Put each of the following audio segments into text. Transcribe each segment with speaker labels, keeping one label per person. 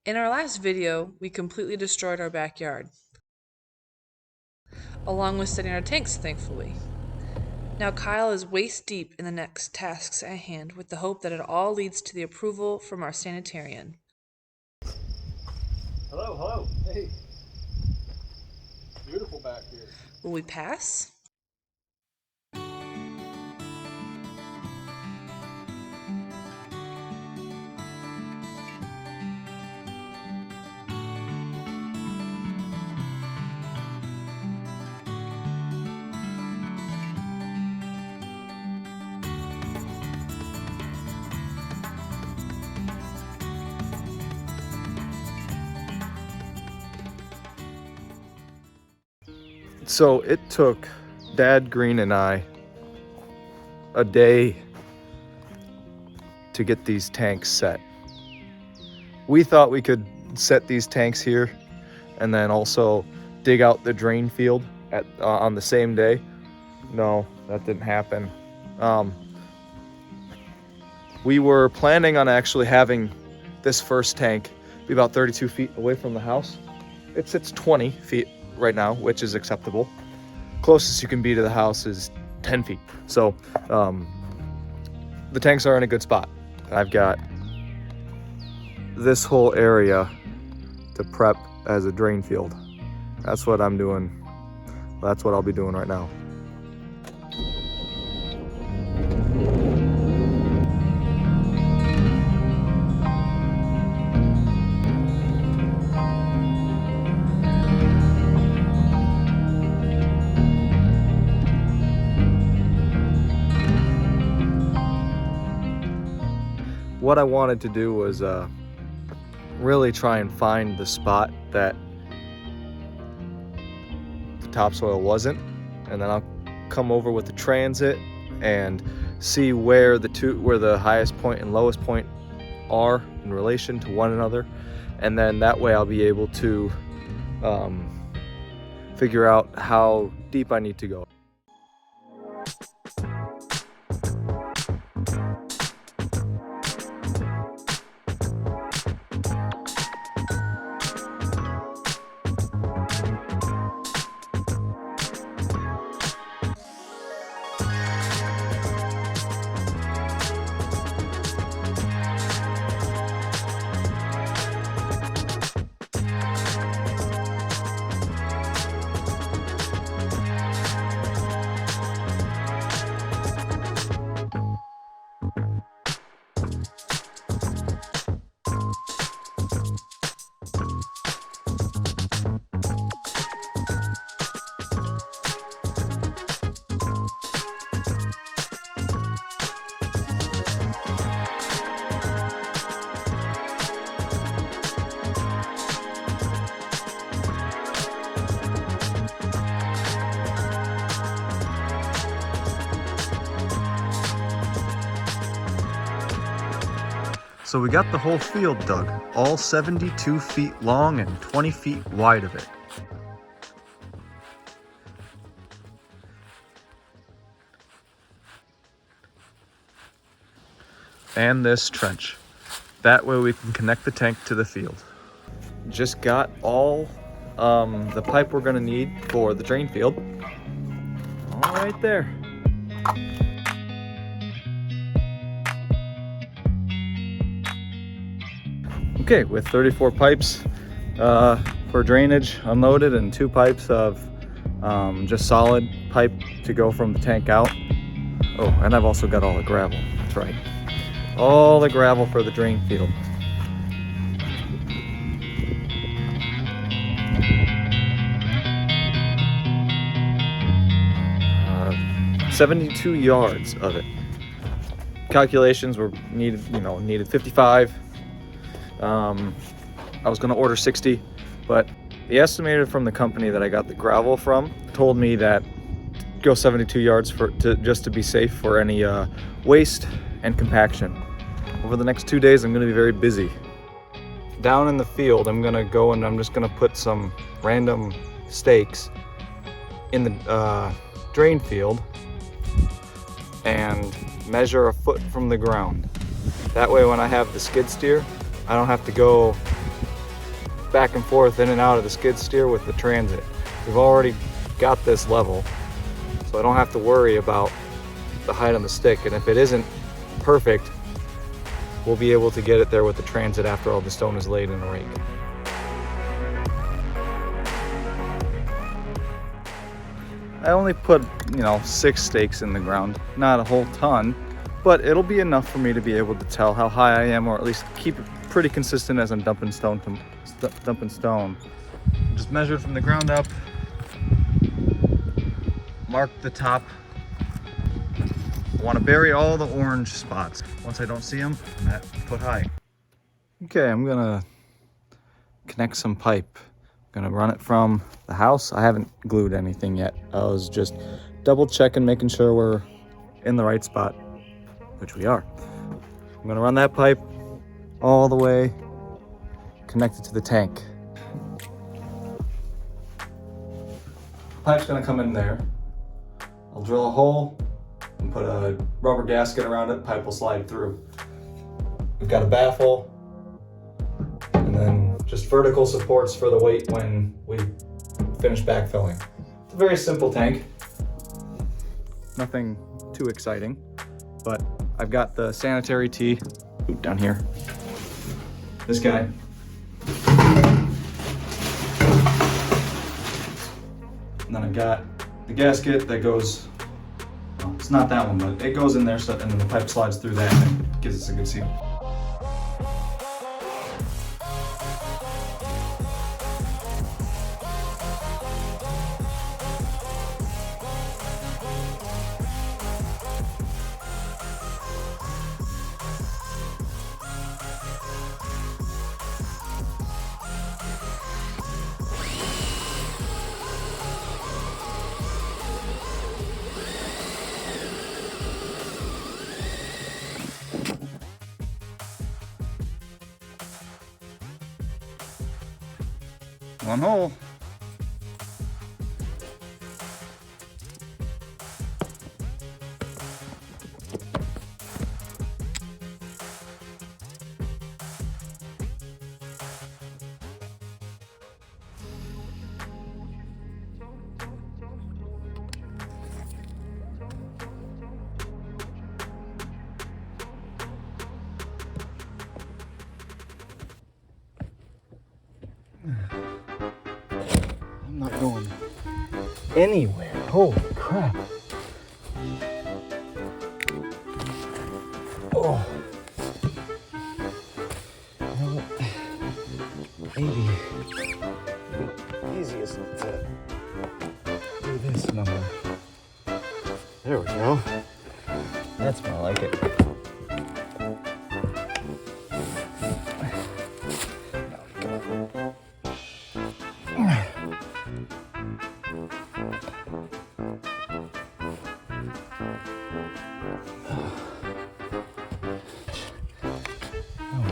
Speaker 1: In our last video, we completely destroyed our backyard, along with setting our tanks, thankfully. Now Kyle is waist deep in the next tasks at hand with the hope that it all leads to the approval from our sanitarian.
Speaker 2: Hello, hello. Hey. Beautiful back here.
Speaker 1: Will we pass?
Speaker 2: So it took Dad Green and I a day to get these tanks set. We thought we could set these tanks here and then also dig out the drain field on the same day. No, that didn't happen. We were planning on actually having this first tank be about 32 feet away from the house. It sits 20 feet right now, which is acceptable. Closest you can be to the house is 10 feet. So the tanks are in a good spot. I've got this whole area to prep as a drain field. That's what I'm doing. That's what I'll be doing right now. What I wanted to do was really try and find the spot that the topsoil wasn't, and then I'll come over with the transit and see where the highest point and lowest point are in relation to one another, and then that way I'll be able to figure out how deep I need to go. So we got the whole field dug, all 72 feet long and 20 feet wide of it. And this trench. That way we can connect the tank to the field. Just got all the pipe we're gonna need for the drain field. All right there. Okay, with 34 pipes for drainage unloaded and 2 pipes of just solid pipe to go from the tank out. Oh, and I've also got all the gravel, that's right. All the gravel for the drain field. Uh, 72 yards of it. Calculations were needed 55. I was gonna order 60, but the estimator from the company that I got the gravel from told me that go 72 yards just to be safe for any waste and compaction. Over the next 2 days, I'm gonna be very busy. Down in the field, I'm gonna go and I'm just gonna put some random stakes in the drain field and measure a foot from the ground. That way when I have the skid steer, I don't have to go back and forth in and out of the skid steer with the transit. We've already got this level, so I don't have to worry about the height on the stick. And if it isn't perfect, we'll be able to get it there with the transit after all the stone is laid in a rake. I only put, 6 stakes in the ground, not a whole ton, but it'll be enough for me to be able to tell how high I am, or at least keep it pretty consistent as I'm dumping stone. Just measured from the ground up, mark the top. I want to bury all the orange spots. Once I don't see them, I'm at foot high. Okay, I'm gonna connect some pipe. Gonna run it from the house. I haven't glued anything yet. I was just double checking, making sure we're in the right spot, which we are. I'm gonna run that pipe all the way connected to the tank. Pipe's gonna come in there. I'll drill a hole and put a rubber gasket around it. Pipe will slide through. We've got a baffle, and then just vertical supports for the weight when we finish backfilling. It's a very simple tank. Nothing too exciting, but I've got the sanitary tee down here. This guy. And then I've got the gasket that goes, well, it's not that one, but it goes in there, so, and then the pipe slides through that and gives us a good seal. One hole. I'm not going anywhere. Holy crap. Oh. Well, maybe the easiest to do this number. There we go. That's more like it.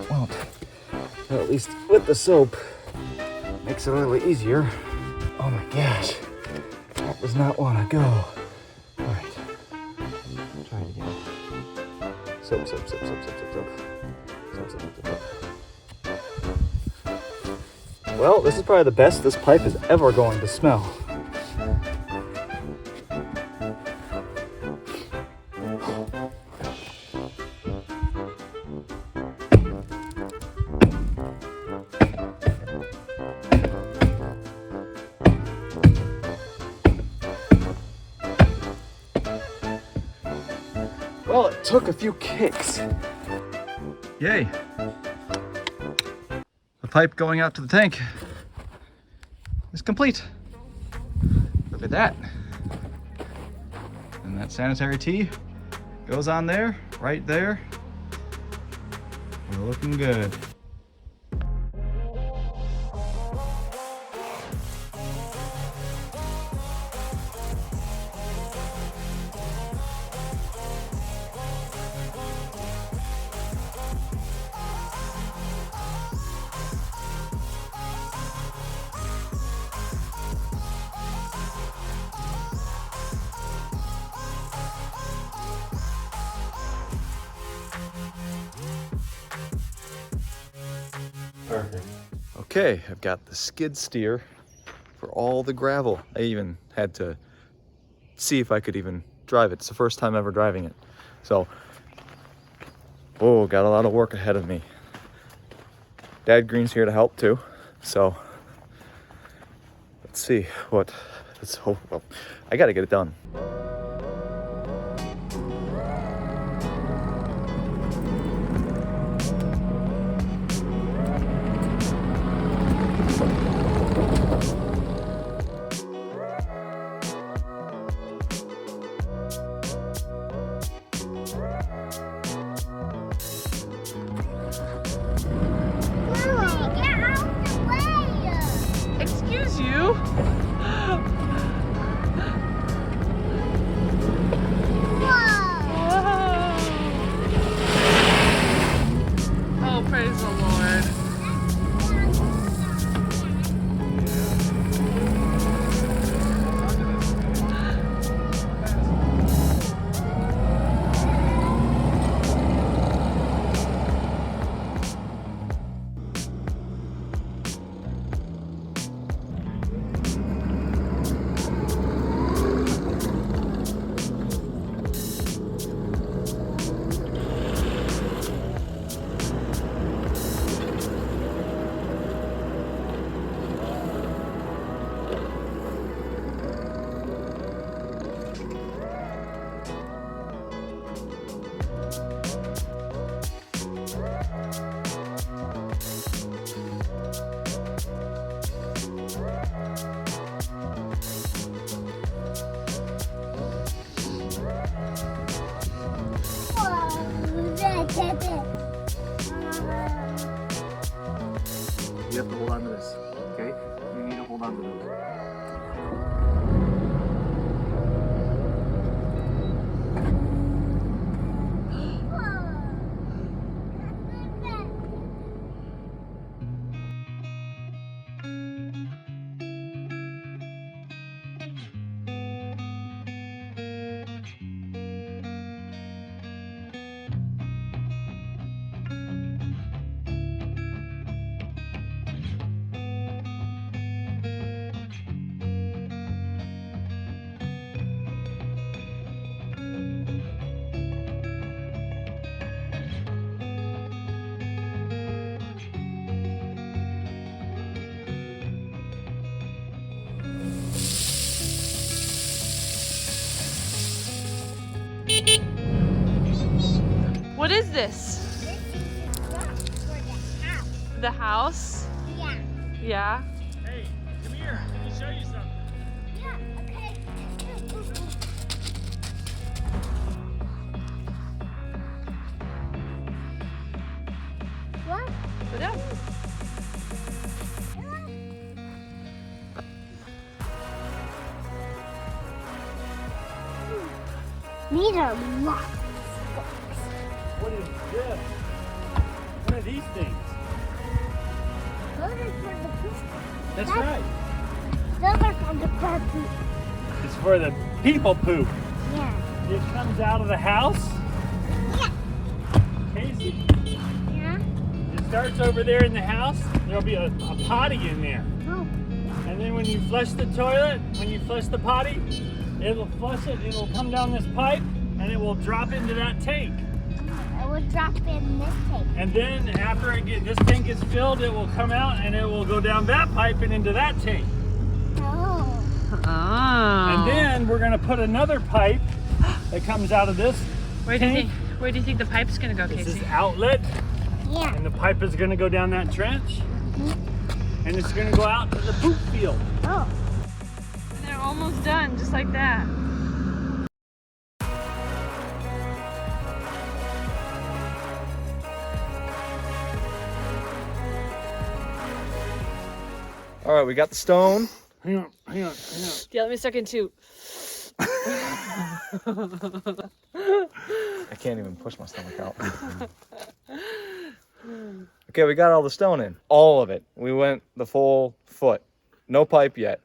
Speaker 2: Won't. But at least with the soap, makes it a little easier. Oh my gosh, that does not want to go. All right, try it again. Soap, soap, soap, soap, soap, soap, soap, soap, soap, soap. Well, this is probably the best this pipe is ever going to smell. Well, it took a few kicks. Yay. The pipe going out to the tank is complete. Look at that. And that sanitary tee goes on there, right there. We're looking good. Perfect. Okay, I've got the skid steer for all the gravel. I even had to see if I could even drive it. It's the first time ever driving it. So, oh, got a lot of work ahead of me. Dad Green's here to help too. So, let's see what, let's hope, well, I gotta get it done.
Speaker 1: Excuse you? Oh, praise the Lord.
Speaker 2: You have to hold on to this, okay? You need to hold on to those.
Speaker 1: What is this?
Speaker 3: This is the rock for the house.
Speaker 1: The house?
Speaker 3: Yeah.
Speaker 1: Yeah.
Speaker 4: Hey, come here. Let me show you something.
Speaker 3: Yeah, okay. What?
Speaker 1: Go down.
Speaker 3: These are rocks.
Speaker 4: What is this? What are these things?
Speaker 3: Those are for the poop.
Speaker 4: That's right.
Speaker 3: Those are for the puppy.
Speaker 4: It's for the people poop.
Speaker 3: Yeah.
Speaker 4: It comes out of the house.
Speaker 3: Yeah.
Speaker 4: Casey,
Speaker 3: Yeah.
Speaker 4: it starts over there in the house. There'll be a potty in there.
Speaker 3: Oh.
Speaker 4: And then when you flush the toilet, when you flush the potty, it'll flush it, it'll come down this pipe, and it will drop into that tank.
Speaker 3: I will drop in this tank.
Speaker 4: And then after this tank is filled, it will come out and it will go down that pipe and into that tank.
Speaker 3: Oh.
Speaker 1: Oh.
Speaker 4: And then we're gonna put another pipe that comes out of this
Speaker 1: Where do you
Speaker 4: tank.
Speaker 1: think? Where do you think the pipe's gonna go,
Speaker 4: This is
Speaker 1: Casey?
Speaker 4: outlet,
Speaker 3: Yeah.
Speaker 4: and the pipe is gonna go down that trench, and it's gonna go out to the poop field.
Speaker 3: Oh.
Speaker 1: And they're almost done, just like that.
Speaker 2: All right, we got the stone.
Speaker 4: Hang on.
Speaker 1: Yeah, let me second too.
Speaker 2: I can't even push my stomach out. Okay, we got all the stone in. All of it. We went the full foot. No pipe yet.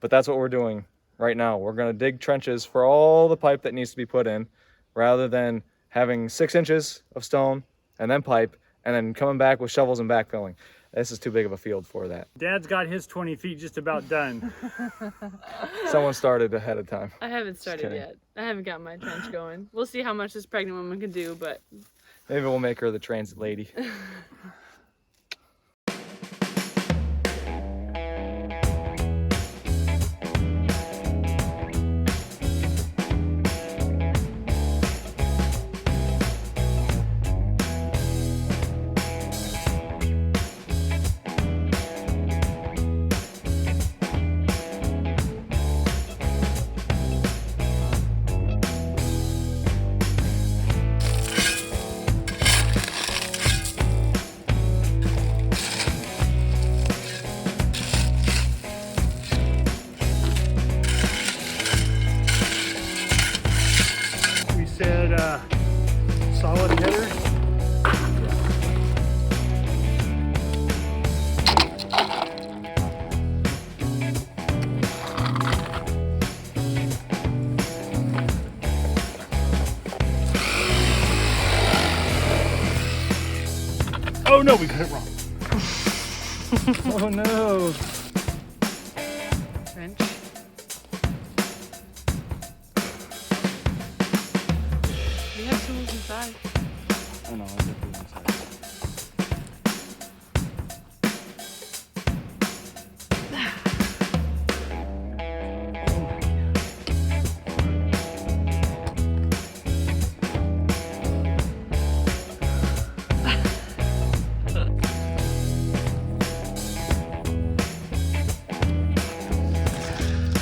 Speaker 2: But that's what we're doing right now. We're going to dig trenches for all the pipe that needs to be put in, rather than having 6 inches of stone and then pipe and then coming back with shovels and backfilling. This is too big of a field for that.
Speaker 4: Dad's got his 20 feet just about done.
Speaker 2: Someone started ahead of time.
Speaker 5: I haven't started yet. I haven't got my trench going. We'll see how much this pregnant woman can do, but
Speaker 2: Maybe we'll make her the transit lady.
Speaker 4: We said solid header. Oh no, we got it wrong.
Speaker 2: Oh no.
Speaker 5: trench. We have tools inside.
Speaker 2: I know, I put these inside.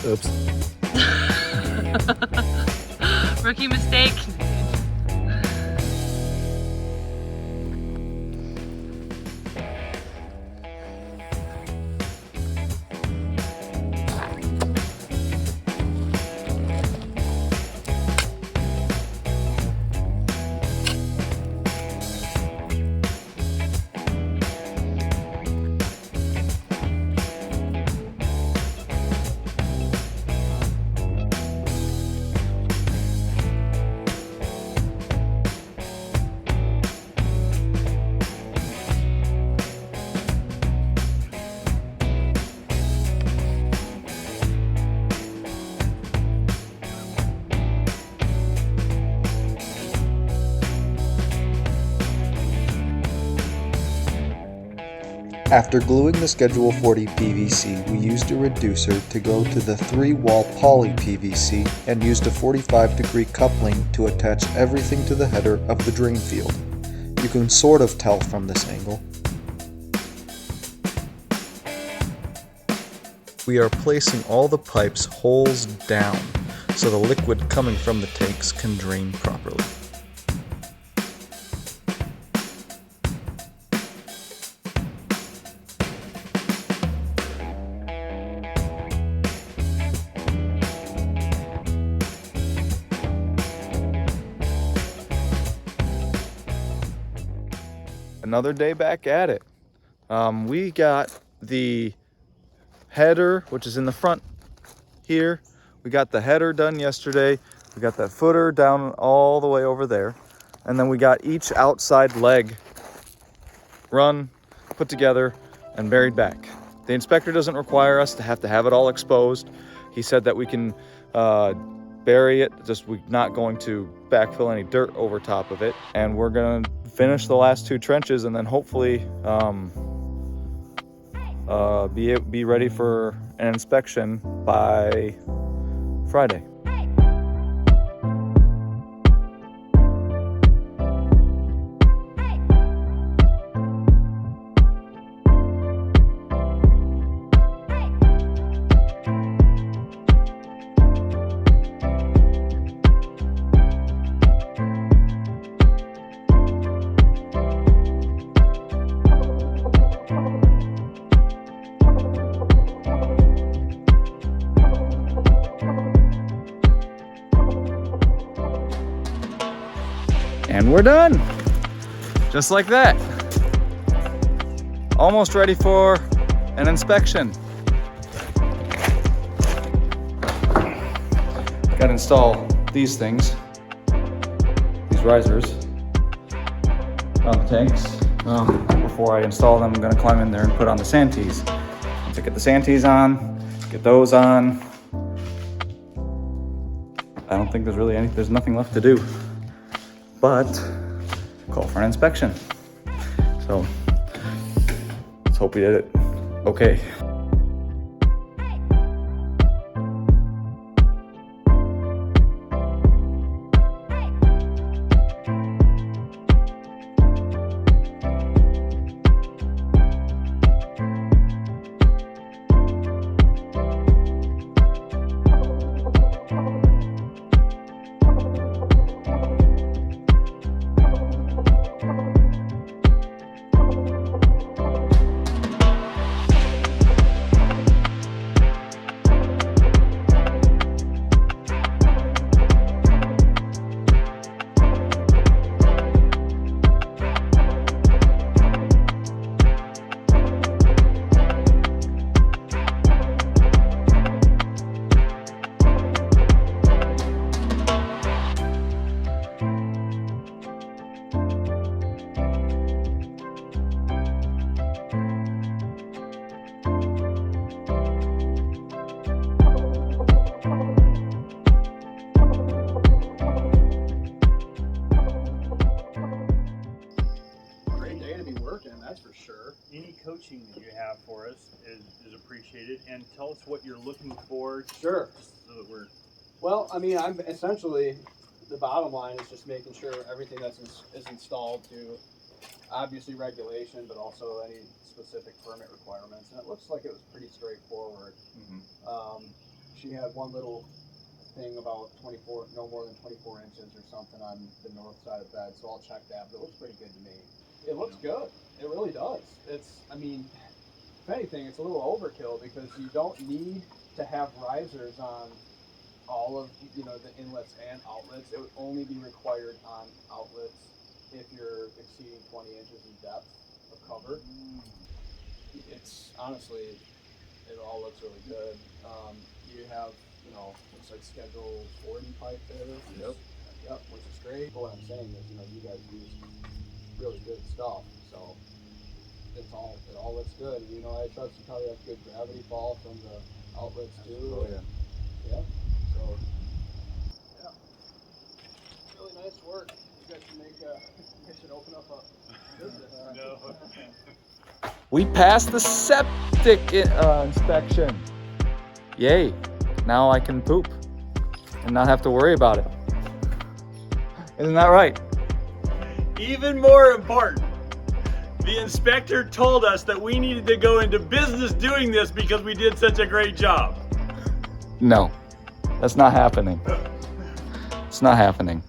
Speaker 2: Oops.
Speaker 5: Rookie mistake.
Speaker 6: After gluing the Schedule 40 PVC, we used a reducer to go to the 3-wall poly PVC and used a 45-degree coupling to attach everything to the header of the drain field. You can sort of tell from this angle. We are placing all the pipes holes down so the liquid coming from the tanks can drain properly.
Speaker 2: Another day back at it. We got the header, which is in the front here. We got the header done yesterday. We got that footer down all the way over there. And then we got each outside leg run, put together, and buried back. The inspector doesn't require us to have it all exposed. He said that we can bury it, just we're not going to backfill any dirt over top of it. And we're gonna finish the last 2 trenches and then hopefully be ready for an inspection by Friday. And we're done, just like that. Almost ready for an inspection. Got to install these things, these risers on the tanks. Before I install them, I'm gonna climb in there and put on the sand tees. Once I get the sand tees on, get those on, I don't think there's nothing left to do but call for an inspection. So let's hope we did it okay.
Speaker 4: Any coaching that you have for us is appreciated, and tell us what you're looking for.
Speaker 7: Sure.
Speaker 4: So that we're
Speaker 7: Well, I mean, I'm essentially, the bottom line is just making sure everything is installed to obviously regulation, but also any specific permit requirements. And it looks like it was pretty straightforward. She had one little thing about 24, no more than 24 inches or something on the north side of bed, so I'll check that, but it looks pretty good to me. It looks good. It really does. I mean, if anything, it's a little overkill because you don't need to have risers on all of, the inlets and outlets. It would only be required on outlets if you're exceeding 20 inches in depth of cover. It's honestly, it all looks really good. You have, looks like schedule 40 pipe there. Yep, which is great. But what I'm saying is, you guys use really good stuff, so it all looks good. And, I trust you probably have good gravity fall from the outlets too.
Speaker 2: Oh, yeah.
Speaker 7: Yeah. So, yeah. Really nice work. You guys should open up a business.
Speaker 4: no.
Speaker 2: We passed the septic inspection. Yay. Now I can poop and not have to worry about it. Isn't that right?
Speaker 4: Even more important, the inspector told us that we needed to go into business doing this because we did such a great job.
Speaker 2: No, that's not happening. It's not happening.